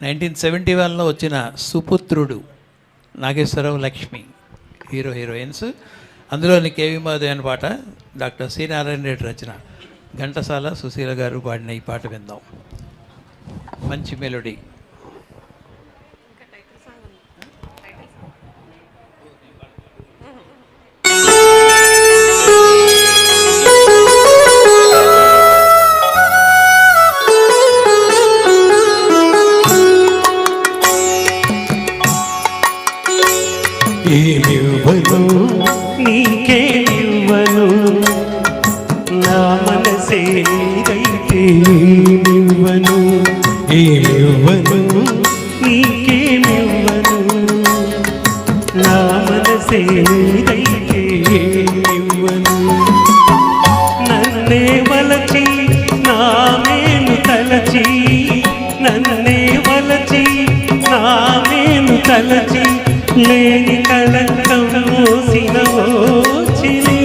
1971లో వచ్చిన సుపుత్రుడు, నాగేశ్వరరావు, లక్ష్మి హీరోయిన్స్. అందులోని కేవి మాధవ్ అనే పాట డాక్టర్ సి నారాయణ రెడ్డి రచన. ఘంటసాల, సుశీల గారు పాడిన ఈ పాట విందాం. మంచి మెలోడీ. ఏమివ్వను నీకేమివ్వను, నా మనసే నీదైతే ఏమివ్వను. ఏమివ్వను నీకేమివ్వను, నా మనసే నీదైతే ఏమివ్వను. నన్నే వలచి నా మేలు తలచి, నన్నే వలచి నా మేలు తలచి, లేని కళంకం మోసిన ఓచిలి,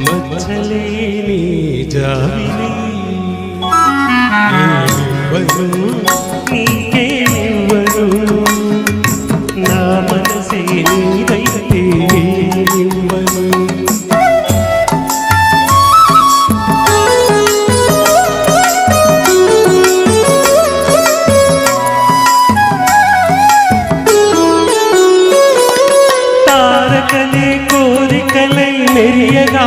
మచ్చలేని జాబిలి. ఏమివ్వను నీకేమివ్వను, నా మనసే నీదైతే ఏమివ్వను. తారకలే కోరికలై మెరియగా,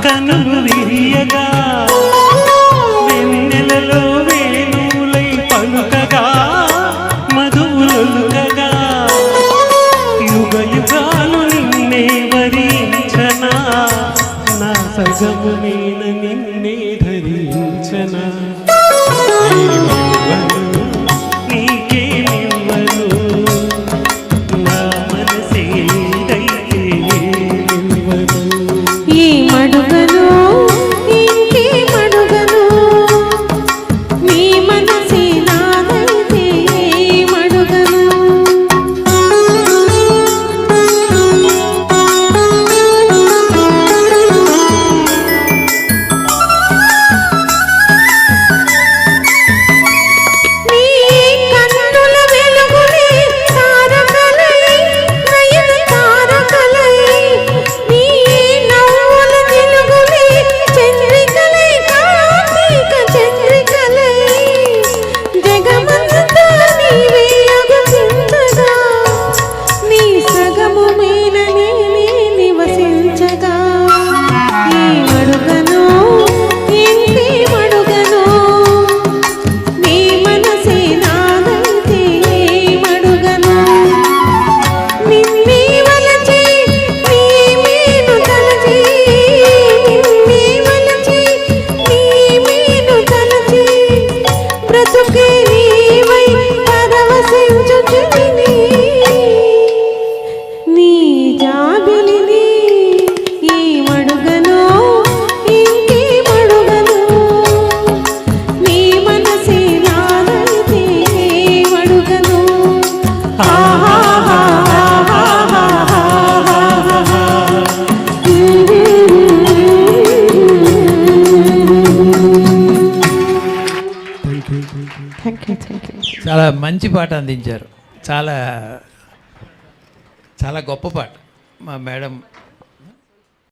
కనులు విరియగా, వెన్నెలలో వేణువులై పలుకగా, మధువులొలుకగా, యుగ యుగాలు నిన్నే వరించనా, నా సగము మీన నిన్నే ధరించనా. నీకేమివ్వను, నా మనసే నీదైతే ఏమివ్వను. ఈ మడుగను ఇంకేమడుగను, నీ మనసే నాదైతే మడుగను. నీ కన్నుల వెలుగులే తారకలై, నయన తారకలై, నీ నవ్వుల వెలుగులే చంద్రికలై, కార్తీక చంద్రికలై, జగమంతా నీవే అగుపించగా, నీ సగము మీద నేనే నివసించగా. ఈ మడుగను ఇంకేమడుగను, నీ మనసే నాదైతే మడుగను. నిన్నే వలచి నీ మేను తలచి, నిన్నే వలచి నీ మేను తలచి, బ్రతుకే నీవై పరవశించుచుని, నీ జాబిలిని. ఈ మడుగను ఇంకేమడుగను, నీ మనసే నాదైతే మడుగను. Thank you. చాలా మంచి పాట అందించారు. చాలా చాలా గొప్ప పాట. మా మేడం